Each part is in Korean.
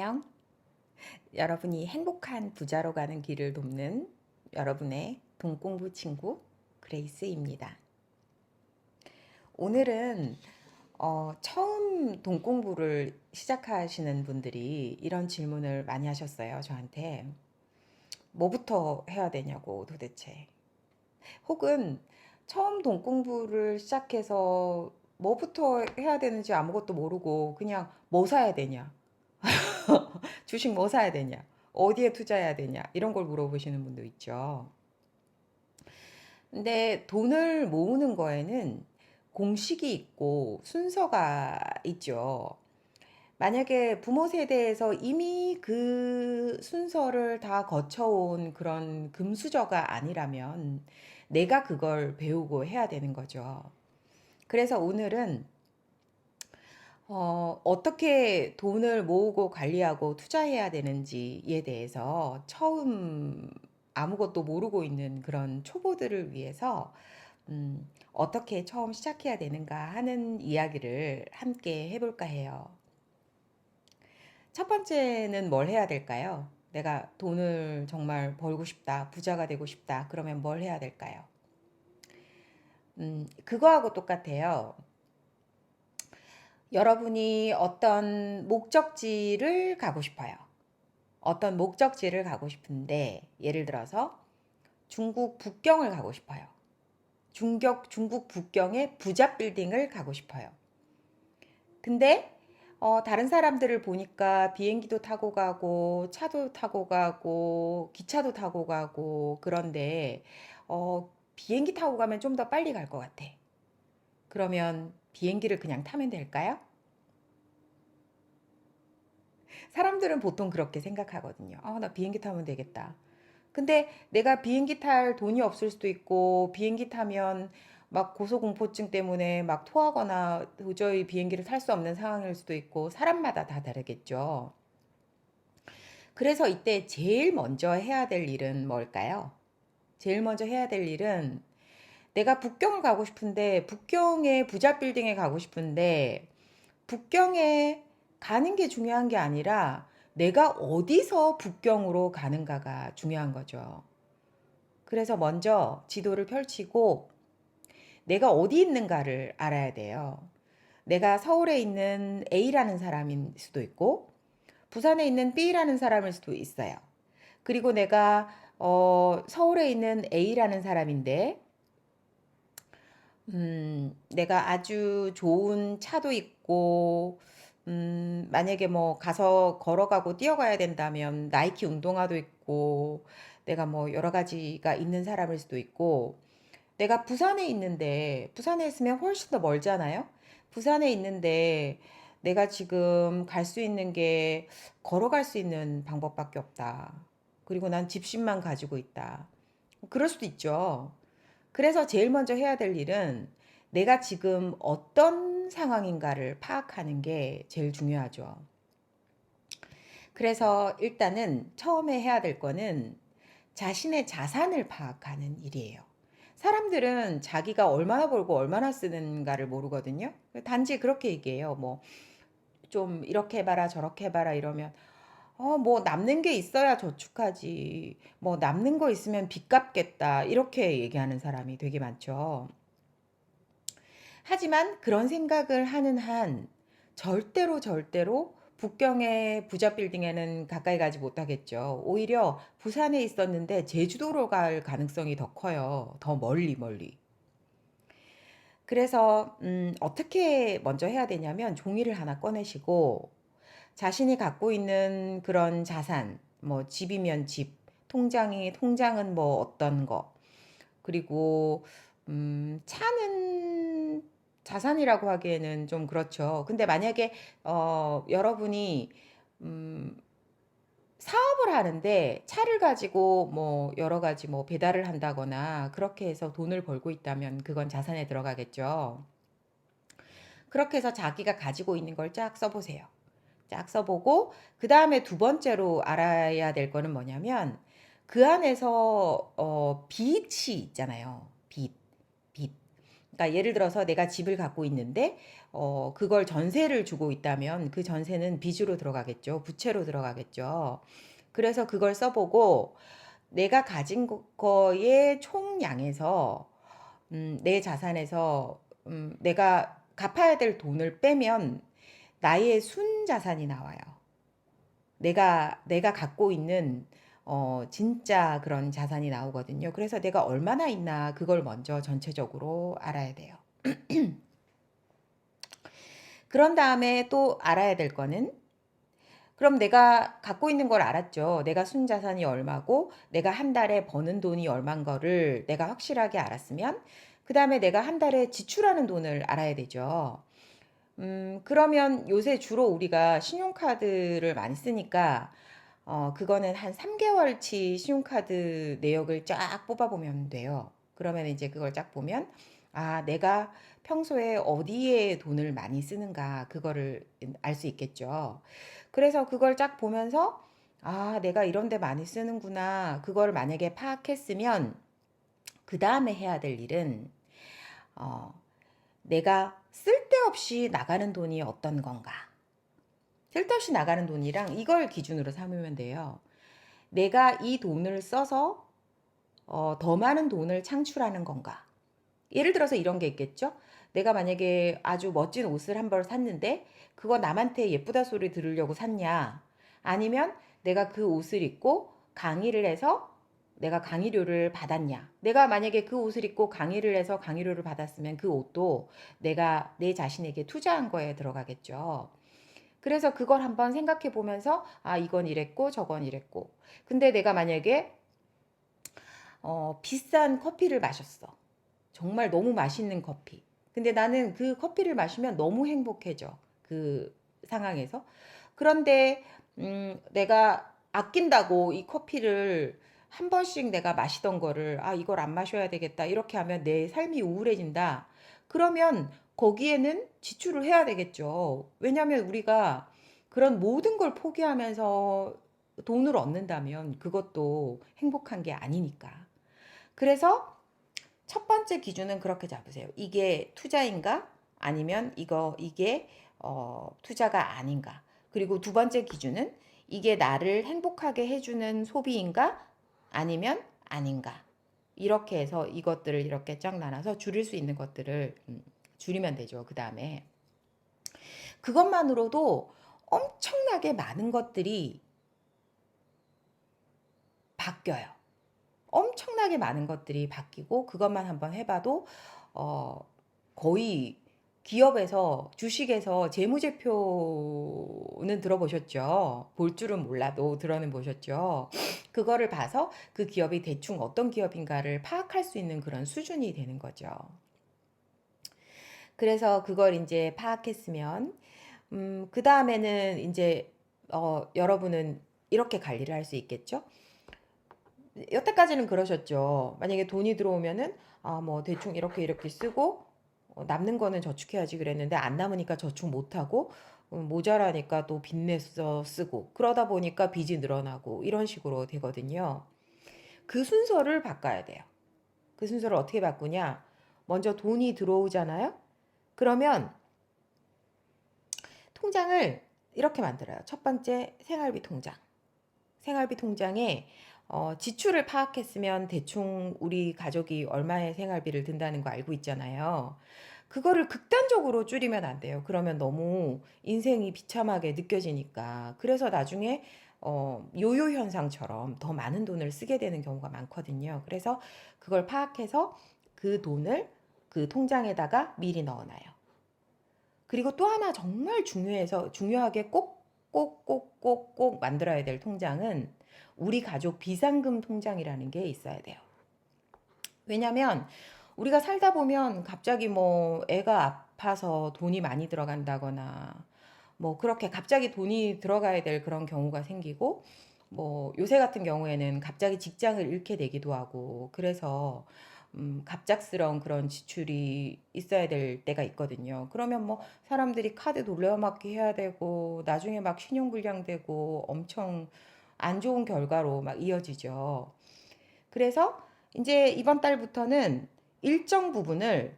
안녕. 여러분이 행복한 부자로 가는 길을 돕는 여러분의 돈공부 친구 그레이스입니다. 오늘은 처음 돈공부를 시작하시는 분들이 이런 질문을 많이 하셨어요, 저한테. 뭐부터 해야 되냐고 도대체. 혹은 처음 돈공부를 시작해서 뭐부터 해야 되는지 아무것도 모르고 그냥 뭐 사야 되냐. 주식 뭐 사야 되냐? 어디에 투자해야 되냐? 이런 걸 물어보시는 분도 있죠. 근데 돈을 모으는 거에는 공식이 있고 순서가 있죠. 만약에 부모 세대에서 이미 그 순서를 다 거쳐온 그런 금수저가 아니라면 내가 그걸 배우고 해야 되는 거죠. 그래서 오늘은 어떻게 돈을 모으고 관리하고 투자해야 되는지에 대해서 처음 아무것도 모르고 있는 그런 초보들을 위해서 어떻게 처음 시작해야 되는가 하는 이야기를 함께 해볼까 해요. 첫 번째는 뭘 해야 될까요? 내가 돈을 정말 벌고 싶다, 부자가 되고 싶다, 그러면 뭘 해야 될까요? 그거하고 똑같아요. 여러분이 어떤 목적지를 가고 싶어요. 어떤 목적지를 가고 싶은데, 예를 들어서 중국 북경을 가고 싶어요. 중국 북경의 부자 빌딩을 가고 싶어요. 근데 다른 사람들을 보니까 비행기도 타고 가고 차도 타고 가고 기차도 타고 가고 그런데 비행기 타고 가면 좀 더 빨리 갈 것 같아. 그러면 비행기를 그냥 타면 될까요? 사람들은 보통 그렇게 생각하거든요. 나 비행기 타면 되겠다. 근데 내가 비행기 탈 돈이 없을 수도 있고, 비행기 타면 막 고소공포증 때문에 막 토하거나 도저히 비행기를 탈 수 없는 상황일 수도 있고, 사람마다 다 다르겠죠. 그래서 이때 제일 먼저 해야 될 일은 뭘까요? 제일 먼저 해야 될 일은 내가 북경을 가고 싶은데, 북경의 부자 빌딩에 가고 싶은데, 북경에 가는 게 중요한 게 아니라 내가 어디서 북경으로 가는가가 중요한 거죠. 그래서 먼저 지도를 펼치고 내가 어디 있는가를 알아야 돼요. 내가 서울에 있는 A라는 사람일 수도 있고 부산에 있는 B라는 사람일 수도 있어요. 그리고 내가 서울에 있는 A라는 사람인데 내가 아주 좋은 차도 있고 만약에 뭐 가서 걸어가고 뛰어가야 된다면 나이키 운동화도 있고 내가 뭐 여러 가지가 있는 사람일 수도 있고 내가 부산에 있는데 부산에 있으면 훨씬 더 멀잖아요. 부산에 있는데 내가 지금 갈 수 있는 게 걸어갈 수 있는 방법밖에 없다. 그리고 난 집심만 가지고 있다. 그럴 수도 있죠. 그래서 제일 먼저 해야 될 일은 내가 지금 어떤 상황인가를 파악하는 게 제일 중요하죠. 그래서 일단은 처음에 해야 될 거는 자신의 자산을 파악하는 일이에요. 사람들은 자기가 얼마나 벌고 얼마나 쓰는가를 모르거든요. 단지 그렇게 얘기해요. 뭐, 좀 이렇게 해봐라, 저렇게 해봐라 이러면, 뭐 남는 게 있어야 저축하지. 뭐 남는 거 있으면 빚 갚겠다. 이렇게 얘기하는 사람이 되게 많죠. 하지만 그런 생각을 하는 한 절대로 북경의 부자 빌딩에는 가까이 가지 못하겠죠. 오히려 부산에 있었는데 제주도로 갈 가능성이 더 커요. 더 멀리. 그래서 어떻게 먼저 해야 되냐면 종이를 하나 꺼내시고 자신이 갖고 있는 그런 자산, 뭐 집이면 집, 통장은 뭐 어떤 거, 그리고 차는 자산이라고 하기에는 좀 그렇죠. 근데 만약에 여러분이 음, 사업을 하는데 차를 가지고 뭐 여러 가지 뭐 배달을 한다거나 그렇게 해서 돈을 벌고 있다면 그건 자산에 들어가겠죠. 그렇게 해서 자기가 가지고 있는 걸 쫙 써보세요. 쫙 써보고 그 다음에 두 번째로 알아야 될 거는 뭐냐면 그 안에서 빚이 있잖아요. 빚. 그러니까 예를 들어서 내가 집을 갖고 있는데 그걸 전세를 주고 있다면 그 전세는 빚으로 들어가겠죠. 부채로 들어가겠죠. 그래서 그걸 써보고 내가 가진 거의 총량에서 내 자산에서 내가 갚아야 될 돈을 빼면 나의 순자산이 나와요. 내가 갖고 있는 진짜 그런 자산이 나오거든요. 그래서 내가 얼마나 있나 그걸 먼저 전체적으로 알아야 돼요. 그런 다음에 또 알아야 될 거는 그럼 내가 갖고 있는 걸 알았죠. 내가 순자산이 얼마고 내가 한 달에 버는 돈이 얼만 거를 내가 확실하게 알았으면 그 다음에 내가 한 달에 지출하는 돈을 알아야 되죠. 그러면 요새 주로 우리가 신용카드를 많이 쓰니까 그거는 한 3개월치 신용카드 내역을 쫙 뽑아보면 돼요. 그러면 이제 그걸 쫙 보면, 아, 내가 평소에 어디에 돈을 많이 쓰는가, 그거를 알 수 있겠죠. 그래서 그걸 쫙 보면서, 아, 내가 이런 데 많이 쓰는구나. 그걸 만약에 파악했으면, 그 다음에 해야 될 일은, 어, 내가 쓸데없이 나가는 돈이 어떤 건가. 쓸데없이 나가는 돈이랑 이걸 기준으로 삼으면 돼요. 내가 이 돈을 써서 더 많은 돈을 창출하는 건가? 예를 들어서 이런 게 있겠죠? 내가 만약에 아주 멋진 옷을 한 벌 샀는데 그거 남한테 예쁘다 소리 들으려고 샀냐? 아니면 내가 그 옷을 입고 강의를 해서 내가 강의료를 받았냐? 내가 만약에 그 옷을 입고 강의를 해서 강의료를 받았으면 그 옷도 내가 내 자신에게 투자한 거에 들어가겠죠. 그래서 그걸 한번 생각해 보면서 아, 이건 이랬고 저건 이랬고. 근데 내가 만약에 비싼 커피를 마셨어. 정말 너무 맛있는 커피. 근데 나는 그 커피를 마시면 너무 행복해져. 그 상황에서. 그런데 내가 아낀다고 이 커피를 한 번씩 내가 마시던 거를 아, 이걸 안 마셔야 되겠다. 이렇게 하면 내 삶이 우울해진다. 그러면 거기에는 지출을 해야 되겠죠. 왜냐하면 우리가 그런 모든 걸 포기하면서 돈을 얻는다면 그것도 행복한 게 아니니까. 그래서 첫 번째 기준은 그렇게 잡으세요. 이게 투자인가? 아니면 이게 투자가 아닌가? 그리고 두 번째 기준은 이게 나를 행복하게 해주는 소비인가? 아니면 아닌가? 이렇게 해서 이것들을 이렇게 쫙 나눠서 줄일 수 있는 것들을 줄이면 되죠. 그 다음에 그것만으로도 엄청나게 많은 것들이 바뀌어요. 엄청나게 많은 것들이 바뀌고 그것만 한번 해봐도 어, 거의 기업에서 주식에서 재무제표는 들어보셨죠? 볼 줄은 몰라도 들어는 보셨죠? 그거를 봐서 그 기업이 대충 어떤 기업인가를 파악할 수 있는 그런 수준이 되는 거죠. 그래서 그걸 이제 파악했으면 그 다음에는 이제 여러분은 이렇게 관리를 할 수 있겠죠? 여태까지는 그러셨죠. 만약에 돈이 들어오면은 뭐 대충 이렇게 쓰고 남는 거는 저축해야지 그랬는데 안 남으니까 저축 못 하고 모자라니까 또 빚내서 쓰고 그러다 보니까 빚이 늘어나고 이런 식으로 되거든요. 그 순서를 바꿔야 돼요. 그 순서를 어떻게 바꾸냐? 먼저 돈이 들어오잖아요. 그러면 통장을 이렇게 만들어요. 첫 번째 생활비 통장. 생활비 통장에 지출을 파악했으면 대충 우리 가족이 얼마의 생활비를 든다는 거 알고 있잖아요. 그거를 극단적으로 줄이면 안 돼요. 그러면 너무 인생이 비참하게 느껴지니까. 그래서 나중에 요요 현상처럼 더 많은 돈을 쓰게 되는 경우가 많거든요. 그래서 그걸 파악해서 그 돈을 그 통장에다가 미리 넣어놔요. 그리고 또 하나 정말 중요하게 꼭 만들어야 될 통장은 우리 가족 비상금 통장이라는 게 있어야 돼요. 왜냐면 우리가 살다 보면 갑자기 뭐 애가 아파서 돈이 많이 들어간다거나 뭐 그렇게 갑자기 돈이 들어가야 될 그런 경우가 생기고 뭐 요새 같은 경우에는 갑자기 직장을 잃게 되기도 하고 그래서 갑작스러운 그런 지출이 있어야 될 때가 있거든요. 그러면 뭐 사람들이 카드 돌려막기 해야 되고 나중에 막 신용불량되고 엄청 안 좋은 결과로 막 이어지죠. 그래서 이제 이번 달부터는 일정 부분을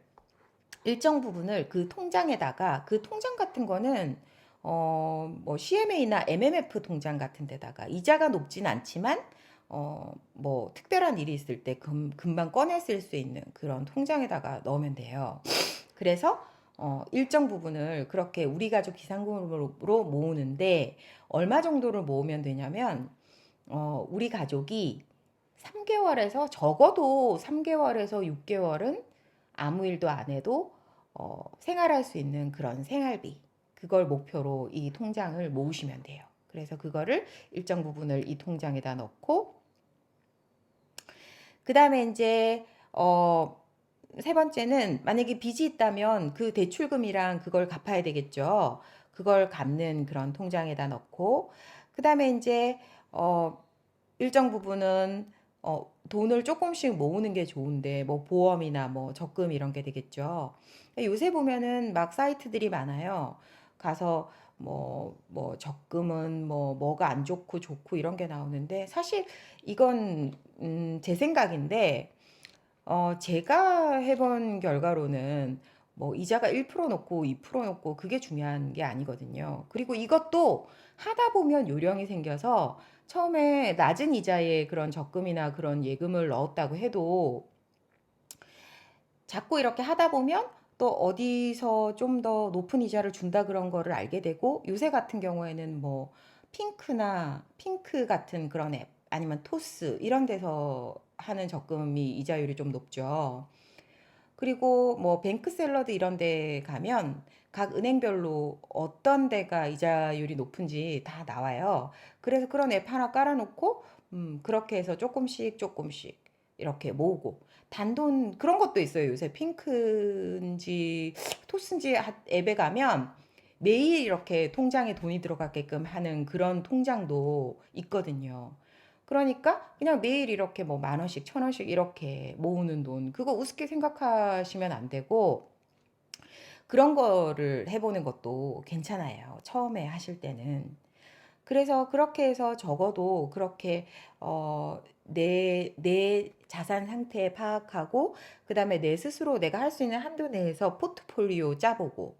일정 부분을 그 통장에다가, 그 통장 같은 거는 뭐 CMA나 MMF 통장 같은 데다가 이자가 높진 않지만 뭐 특별한 일이 있을 때 금방 꺼내 쓸 수 있는 그런 통장에다가 넣으면 돼요. 그래서 일정 부분을 그렇게 우리 가족 기상금으로 모으는데, 얼마 정도를 모으면 되냐면 우리 가족이 3개월에서, 적어도 3개월에서 6개월은 아무 일도 안 해도 생활할 수 있는 그런 생활비, 그걸 목표로 이 통장을 모으시면 돼요. 그래서 그거를 일정 부분을 이 통장에다 넣고, 그 다음에 이제 세 번째는, 만약에 빚이 있다면 그 대출금이랑 그걸 갚아야 되겠죠. 그걸 갚는 그런 통장에다 넣고, 그 다음에 이제 일정 부분은 돈을 조금씩 모으는 게 좋은데, 뭐 보험이나 뭐 적금 이런 게 되겠죠. 요새 보면은 막 사이트들이 많아요. 가서 뭐 적금은 뭐가 안 좋고 좋고 이런 게 나오는데, 사실 이건 제 생각인데, 제가 해본 결과로는 뭐 이자가 1% 놓고 2% 놓고 그게 중요한 게 아니거든요. 그리고 이것도 하다 보면 요령이 생겨서, 처음에 낮은 이자의 그런 적금이나 그런 예금을 넣었다고 해도 자꾸 이렇게 하다 보면 또 어디서 좀 더 높은 이자를 준다 그런 거를 알게 되고, 요새 같은 경우에는 뭐 핑크 같은 그런 앱, 아니면 토스 이런 데서 하는 적금이 이자율이 좀 높죠. 그리고 뭐 뱅크 샐러드 이런 데 가면 각 은행별로 어떤 데가 이자율이 높은지 다 나와요. 그래서 그런 앱 하나 깔아놓고 그렇게 해서 조금씩 조금씩 이렇게 모으고, 단돈 그런 것도 있어요. 요새 핑크인지 토스인지 앱에 가면 매일 이렇게 통장에 돈이 들어가게끔 하는 그런 통장도 있거든요. 그러니까 그냥 매일 이렇게 뭐 만 원씩, 천 원씩 이렇게 모으는 돈, 그거 우습게 생각하시면 안 되고, 그런 거를 해보는 것도 괜찮아요. 처음에 하실 때는. 그래서 그렇게 해서 적어도 그렇게 내 자산 상태 파악하고, 그다음에 내 스스로 내가 할 수 있는 한도 내에서 포트폴리오 짜보고,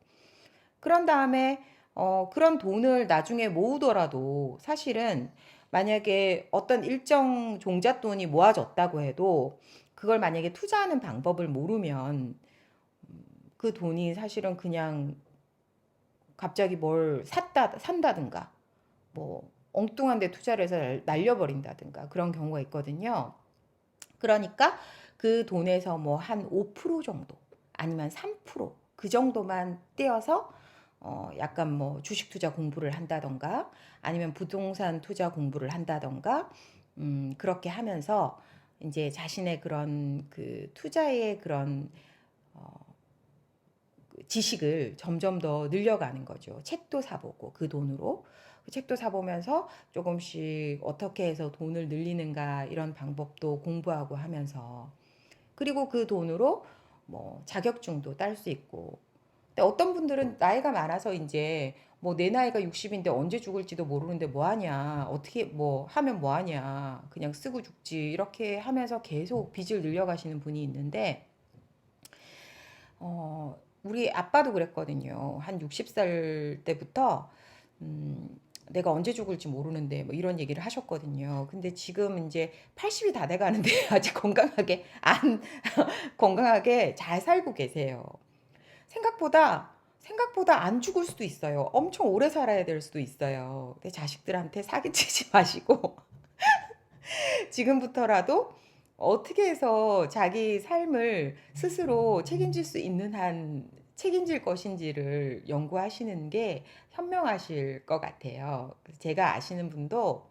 그런 다음에 그런 돈을 나중에 모으더라도, 사실은 만약에 어떤 일정 종잣돈이 모아졌다고 해도 그걸 만약에 투자하는 방법을 모르면 그 돈이 사실은 그냥 갑자기 뭘 산다든가, 뭐 엉뚱한 데 투자를 해서 날려버린다든가 그런 경우가 있거든요. 그러니까 그 돈에서 뭐 한 5% 정도, 아니면 3%그 정도만 떼어서 약간 뭐 주식 투자 공부를 한다던가, 아니면 부동산 투자 공부를 한다던가, 그렇게 하면서 이제 자신의 그런 그 투자의 그런 지식을 점점 더 늘려가는 거죠. 책도 사보고 그 돈으로. 그 책도 사보면서 조금씩 어떻게 해서 돈을 늘리는가 이런 방법도 공부하고 하면서, 그리고 그 돈으로 뭐 자격증도 딸 수 있고. 근데 어떤 분들은 나이가 많아서 이제 뭐 내 나이가 60인데 언제 죽을지도 모르는데 뭐 하냐, 어떻게 뭐 하면 뭐 하냐, 그냥 쓰고 죽지 이렇게 하면서 계속 빚을 늘려가시는 분이 있는데, 우리 아빠도 그랬거든요. 한 60살 때부터 내가 언제 죽을지 모르는데 뭐 이런 얘기를 하셨거든요. 근데 지금 이제 80이 다 돼가는데 아직 건강하게 안 건강하게 잘 살고 계세요. 생각보다 안 죽을 수도 있어요. 엄청 오래 살아야 될 수도 있어요. 근데 자식들한테 사기치지 마시고 지금부터라도 어떻게 해서 자기 삶을 스스로 책임질 수 있는 한 책임질 것인지를 연구하시는 게 현명하실 것 같아요. 제가 아시는 분도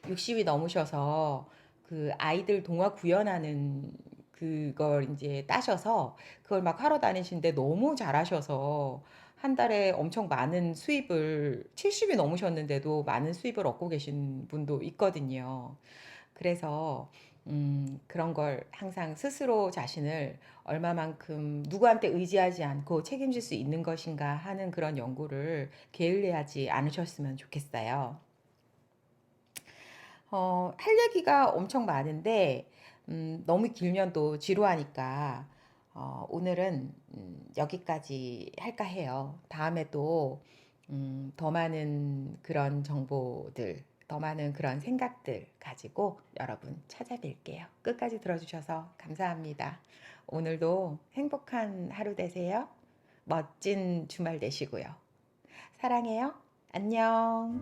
60이 넘으셔서 그 아이들 동화 구연하는 그걸 이제 따셔서 그걸 막 하러 다니시는데 너무 잘하셔서 한 달에 엄청 많은 수입을, 70이 넘으셨는데도 많은 수입을 얻고 계신 분도 있거든요. 그래서 그런 걸 항상 스스로 자신을 얼마만큼 누구한테 의지하지 않고 책임질 수 있는 것인가 하는 그런 연구를 게을리하지 않으셨으면 좋겠어요. 할 얘기가 엄청 많은데 너무 길면 또 지루하니까 오늘은 여기까지 할까 해요. 다음에 또 더 많은 그런 정보들, 더 많은 그런 생각들 가지고 여러분 찾아뵐게요. 끝까지 들어주셔서 감사합니다. 오늘도 행복한 하루 되세요. 멋진 주말 되시고요. 사랑해요. 안녕.